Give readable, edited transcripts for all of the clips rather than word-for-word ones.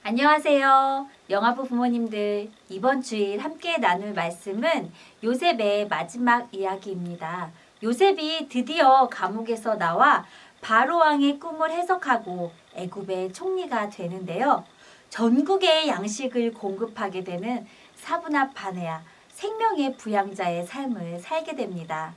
안녕하세요. 영화부 부모님들, 이번 주일 함께 나눌 말씀은 요셉의 마지막 이야기입니다. 요셉이 드디어 감옥에서 나와 바로 왕의 꿈을 해석하고 애굽의 총리가 되는데요. 전국의 양식을 공급하게 되는 사분합 바네아, 생명의 부양자의 삶을 살게 됩니다.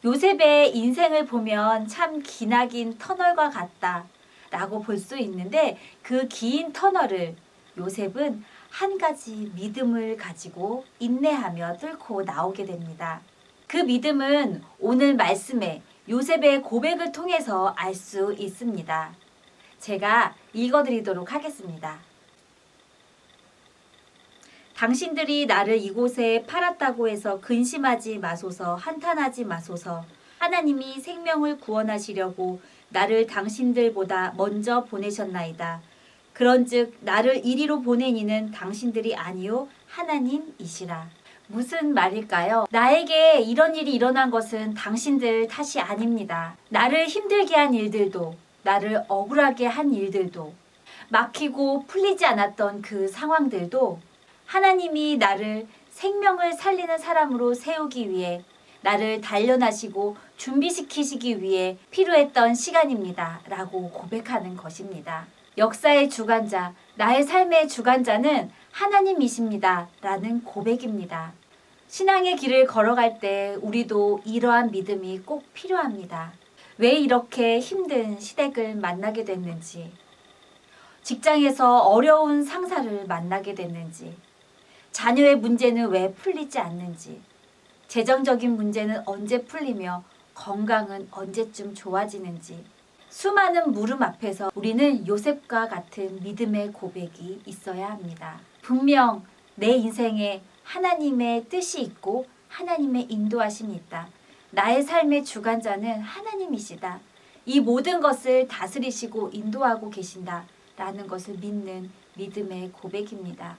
요셉의 인생을 보면 참 기나긴 터널과 같다 라고 볼 수 있는데, 그 긴 터널을 요셉은 한 가지 믿음을 가지고 인내하며 뚫고 나오게 됩니다. 그 믿음은 오늘 말씀에 요셉의 고백을 통해서 알 수 있습니다. 제가 읽어드리도록 하겠습니다. 당신들이 나를 이곳에 팔았다고 해서 근심하지 마소서, 한탄하지 마소서. 하나님이 생명을 구원하시려고 나를 당신들보다 먼저 보내셨나이다. 그런즉 나를 이리로 보낸 이는 당신들이 아니요 하나님이시라. 무슨 말일까요? 나에게 이런 일이 일어난 것은 당신들 탓이 아닙니다. 나를 힘들게 한 일들도, 나를 억울하게 한 일들도, 막히고 풀리지 않았던 그 상황들도 하나님이 나를 생명을 살리는 사람으로 세우기 위해, 나를 단련하시고 준비시키시기 위해 필요했던 시간입니다. 라고 고백하는 것입니다. 역사의 주관자, 나의 삶의 주관자는 하나님이십니다. 라는 고백입니다. 신앙의 길을 걸어갈 때 우리도 이러한 믿음이 꼭 필요합니다. 왜 이렇게 힘든 시댁을 만나게 됐는지, 직장에서 어려운 상사를 만나게 됐는지, 자녀의 문제는 왜 풀리지 않는지, 재정적인 문제는 언제 풀리며 건강은 언제쯤 좋아지는지, 수많은 물음 앞에서 우리는 요셉과 같은 믿음의 고백이 있어야 합니다. 분명 내 인생에 하나님의 뜻이 있고 하나님의 인도하심이 있다. 나의 삶의 주관자는 하나님이시다. 이 모든 것을 다스리시고 인도하고 계신다. 라는 것을 믿는 믿음의 고백입니다.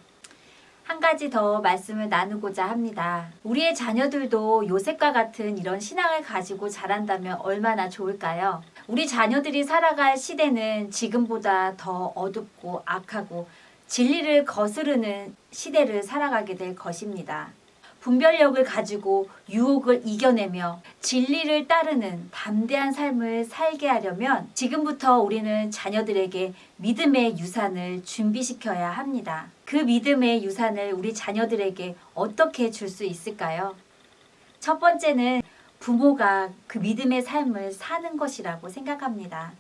한 가지 더 말씀을 나누고자 합니다. 우리의 자녀들도 요셉과 같은 이런 신앙을 가지고 자란다면 얼마나 좋을까요? 우리 자녀들이 살아갈 시대는 지금보다 더 어둡고 악하고 진리를 거스르는 시대를 살아가게 될 것입니다. 분별력을 가지고 유혹을 이겨내며 진리를 따르는 담대한 삶을 살게 하려면 지금부터 우리는 자녀들에게 믿음의 유산을 준비시켜야 합니다. 그 믿음의 유산을 우리 자녀들에게 어떻게 줄 수 있을까요? 첫 번째는 부모가 그 믿음의 삶을 사는 것이라고 생각합니다.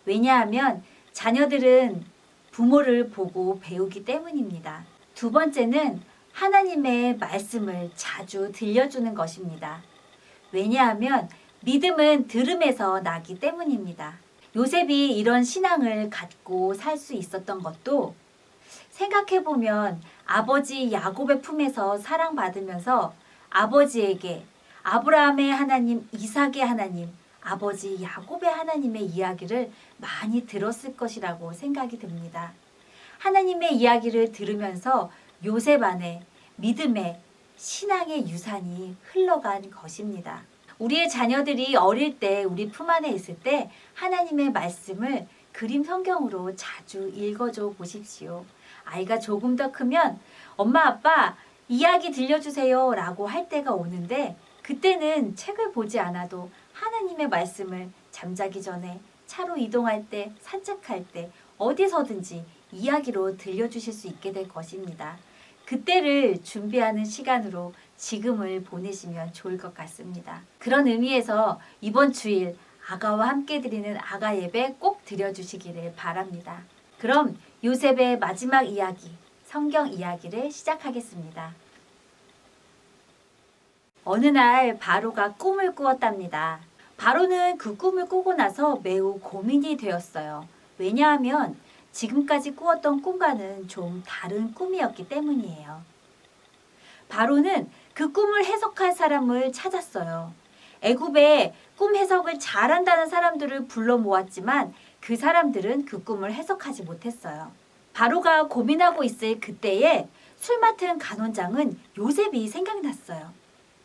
왜냐하면 자녀들은 부모를 보고 배우기 때문입니다. 두 번째는 하나님의 말씀을 자주 들려주는 것입니다. 왜냐하면 믿음은 들음에서 나기 때문입니다. 요셉이 이런 신앙을 갖고 살 수 있었던 것도 생각해보면 아버지 야곱의 품에서 사랑받으면서 아버지에게 아브라함의 하나님, 이삭의 하나님, 아버지 야곱의 하나님의 이야기를 많이 들었을 것이라고 생각이 듭니다. 하나님의 이야기를 들으면서 요셉 안에 믿음의 신앙의 유산이 흘러간 것입니다. 우리의 자녀들이 어릴 때 우리 품 안에 있을 때 하나님의 말씀을 그림 성경으로 자주 읽어줘 보십시오. 아이가 조금 더 크면 엄마 아빠 이야기 들려주세요 라고 할 때가 오는데, 그때는 책을 보지 않아도 하나님의 말씀을 잠자기 전에, 차로 이동할 때, 산책할 때, 어디서든지 이야기로 들려주실 수 있게 될 것입니다. 그때를 준비하는 시간으로 지금을 보내시면 좋을 것 같습니다. 그런 의미에서 이번 주일 아가와 함께 드리는 아가 예배 꼭 드려주시기를 바랍니다. 그럼 요셉의 마지막 이야기, 성경 이야기를 시작하겠습니다. 어느 날 바로가 꿈을 꾸었답니다. 바로는 그 꿈을 꾸고 나서 매우 고민이 되었어요. 왜냐하면 지금까지 꾸었던 꿈과는 좀 다른 꿈이었기 때문이에요. 바로는 그 꿈을 해석할 사람을 찾았어요. 애굽에 꿈 해석을 잘한다는 사람들을 불러 모았지만 그 사람들은 그 꿈을 해석하지 못했어요. 바로가 고민하고 있을 그때에 술 맡은 간원장은 요셉이 생각났어요.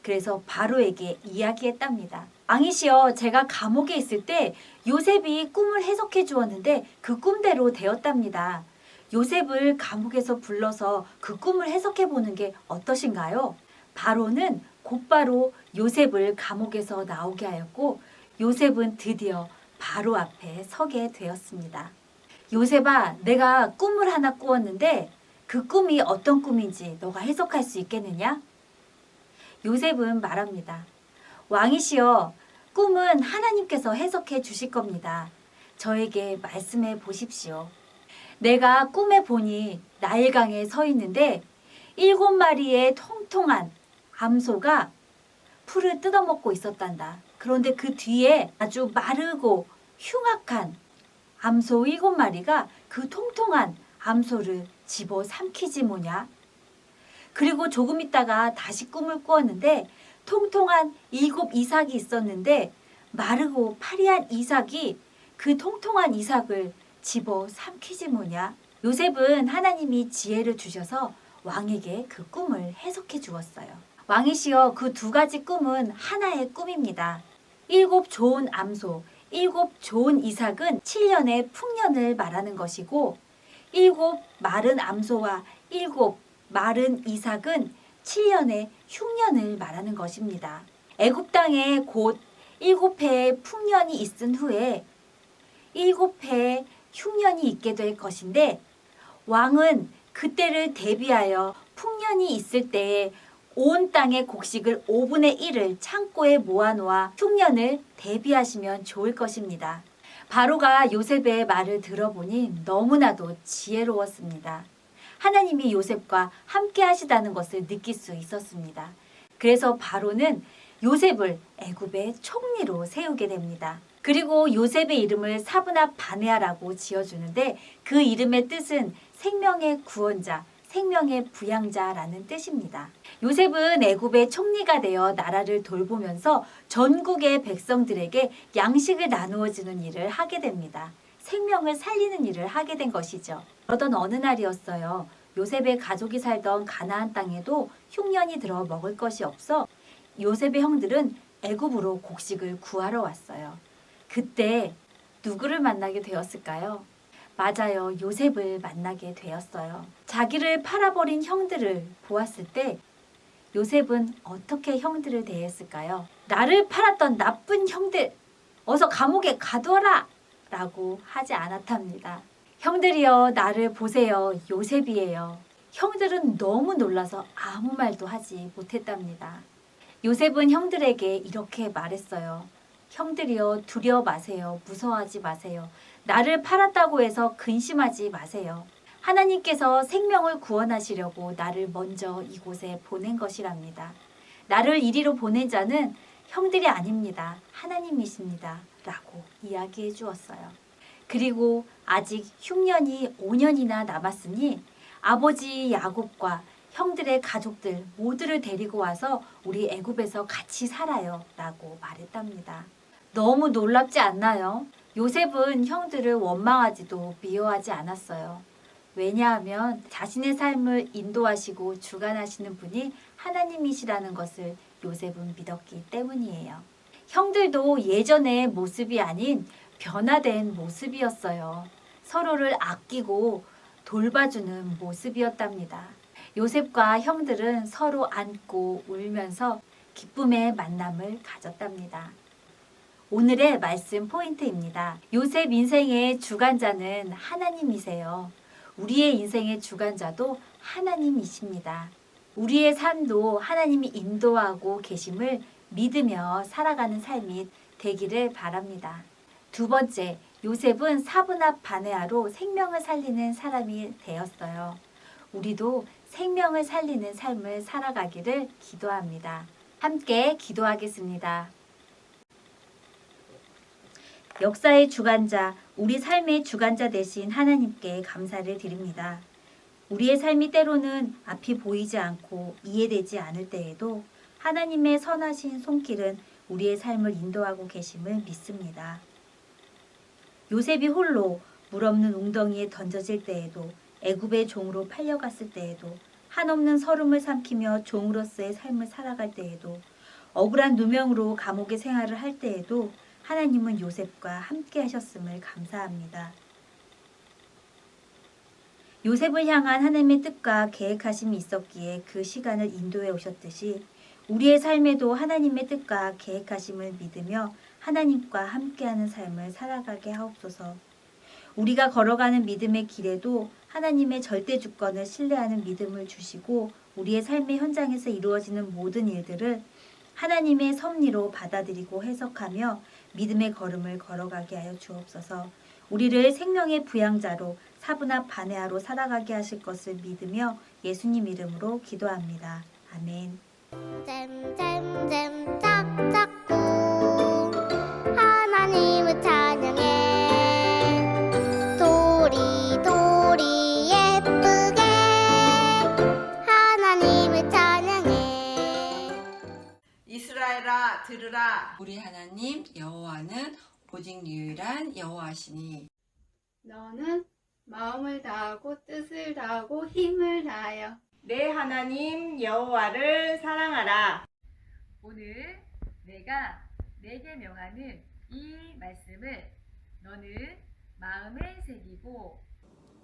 그래서 바로에게 이야기했답니다. 왕이시여, 제가 감옥에 있을 때 요셉이 꿈을 해석해 주었는데 그 꿈대로 되었답니다. 요셉을 감옥에서 불러서 그 꿈을 해석해 보는 게 어떠신가요? 바로는 곧바로 요셉을 감옥에서 나오게 하였고 요셉은 드디어 바로 앞에 서게 되었습니다. 요셉아, 내가 꿈을 하나 꾸었는데 그 꿈이 어떤 꿈인지 너가 해석할 수 있겠느냐? 요셉은 말합니다. 왕이시여, 꿈은 하나님께서 해석해 주실 겁니다. 저에게 말씀해 보십시오. 내가 꿈에 보니 나일강에 서 있는데 7마리의 통통한 암소가 풀을 뜯어먹고 있었단다. 그런데 그 뒤에 아주 마르고 흉악한 암소 7마리가 그 통통한 암소를 집어 삼키지 뭐냐. 그리고 조금 있다가 다시 꿈을 꾸었는데 통통한 7 이삭이 있었는데 마르고 파리한 이삭이 그 통통한 이삭을 집어 삼키지 뭐냐. 요셉은 하나님이 지혜를 주셔서 왕에게 그 꿈을 해석해 주었어요. 왕이시여, 그 2가지 꿈은 하나의 꿈입니다. 7 좋은 암소, 7 좋은 이삭은 7년의 풍년을 말하는 것이고 7 마른 암소와 7 마른 이삭은 7년의 흉년을 말하는 것입니다. 애굽 땅에 곧 7해의 풍년이 있은 후에 7해의 흉년이 있게 될 것인데 왕은 그때를 대비하여 풍년이 있을 때에 온 땅의 곡식을 5분의 1을 창고에 모아놓아 흉년을 대비하시면 좋을 것입니다. 바로가 요셉의 말을 들어보니 너무나도 지혜로웠습니다. 하나님이 요셉과 함께 하시다는 것을 느낄 수 있었습니다. 그래서 바로는 요셉을 애굽의 총리로 세우게 됩니다. 그리고 요셉의 이름을 사브나 바네아라고 지어주는데 그 이름의 뜻은 생명의 구원자, 생명의 부양자라는 뜻입니다. 요셉은 애굽의 총리가 되어 나라를 돌보면서 전국의 백성들에게 양식을 나누어 주는 일을 하게 됩니다. 생명을 살리는 일을 하게 된 것이죠. 그러던 어느 날이었어요. 요셉의 가족이 살던 가나안 땅에도 흉년이 들어 먹을 것이 없어 요셉의 형들은 애굽으로 곡식을 구하러 왔어요. 그때 누구를 만나게 되었을까요? 맞아요. 요셉을 만나게 되었어요. 자기를 팔아버린 형들을 보았을 때 요셉은 어떻게 형들을 대했을까요? 나를 팔았던 나쁜 형들, 어서 감옥에 가두어라! 라고 하지 않았답니다. 형들이여, 나를 보세요. 요셉이에요. 형들은 너무 놀라서 아무 말도 하지 못했답니다. 요셉은 형들에게 이렇게 말했어요. 형들이여, 두려워 마세요. 무서워하지 마세요. 나를 팔았다고 해서 근심하지 마세요. 하나님께서 생명을 구원하시려고 나를 먼저 이곳에 보낸 것이랍니다. 나를 이리로 보낸 자는 형들이 아닙니다. 하나님이십니다. 라고 이야기해 주었어요. 그리고 아직 흉년이 5년이나 남았으니 아버지 야곱과 형들의 가족들 모두를 데리고 와서 우리 애굽에서 같이 살아요. 라고 말했답니다. 너무 놀랍지 않나요? 요셉은 형들을 원망하지도 미워하지 않았어요. 왜냐하면 자신의 삶을 인도하시고 주관하시는 분이 하나님이시라는 것을 요셉은 믿었기 때문이에요. 형들도 예전의 모습이 아닌 변화된 모습이었어요. 서로를 아끼고 돌봐주는 모습이었답니다. 요셉과 형들은 서로 안고 울면서 기쁨의 만남을 가졌답니다. 오늘의 말씀 포인트입니다. 요셉 인생의 주관자는 하나님이세요. 우리의 인생의 주관자도 하나님이십니다. 우리의 삶도 하나님이 인도하고 계심을 믿으며 살아가는 삶이 되기를 바랍니다. 2번째, 요셉은 사브나 바네아로 생명을 살리는 사람이 되었어요. 우리도 생명을 살리는 삶을 살아가기를 기도합니다. 함께 기도하겠습니다. 역사의 주관자, 우리 삶의 주관자 되신 하나님께 감사를 드립니다. 우리의 삶이 때로는 앞이 보이지 않고 이해되지 않을 때에도 하나님의 선하신 손길은 우리의 삶을 인도하고 계심을 믿습니다. 요셉이 홀로 물 없는 웅덩이에 던져질 때에도, 애굽의 종으로 팔려갔을 때에도, 한없는 서름을 삼키며 종으로서의 삶을 살아갈 때에도, 억울한 누명으로 감옥의 생활을 할 때에도 하나님은 요셉과 함께 하셨음을 감사합니다. 요셉을 향한 하나님의 뜻과 계획하심이 있었기에 그 시간을 인도해 오셨듯이 우리의 삶에도 하나님의 뜻과 계획하심을 믿으며 하나님과 함께하는 삶을 살아가게 하옵소서. 우리가 걸어가는 믿음의 길에도 하나님의 절대 주권을 신뢰하는 믿음을 주시고 우리의 삶의 현장에서 이루어지는 모든 일들을 하나님의 섭리로 받아들이고 해석하며 믿음의 걸음을 걸어가게 하여 주옵소서. 우리를 생명의 부양자로 사분합 반해하로 살아가게 하실 것을 믿으며 예수님 이름으로 기도합니다. 아멘. 잼잼잼 짝짝꿍 하나님을 찬양해 도리도리 예쁘게 하나님을 찬양해. 이스라엘아 들으라. 우리 하나님 여호와는 오직 유일한 여호와시니 너는 마음을 다하고 뜻을 다하고 힘을 다하여 내 하나님 여호와를 사랑하라. 오늘 내가 내게 명하는 이 말씀을 너는 마음에 새기고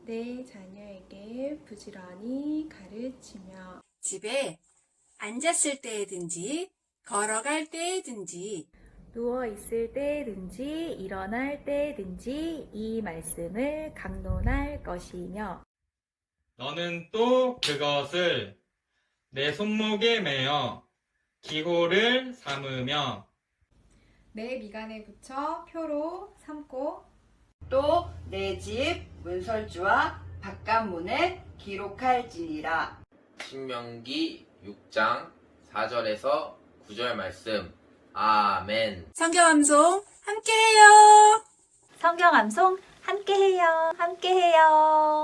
내 자녀에게 부지런히 가르치며 집에 앉았을 때든지 걸어갈 때든지 누워 있을 때든지 일어날 때든지 이 말씀을 강론할 것이며 너는 또 그것을 내 손목에 매어 기호를 삼으며 내 미간에 붙여 표로 삼고 또 내 집 문설주와 바깥문에 기록할지니라. 신명기 6장 4절에서 9절 말씀. 아멘. 성경암송 함께해요. 성경 암송 함께해요. 함께해요.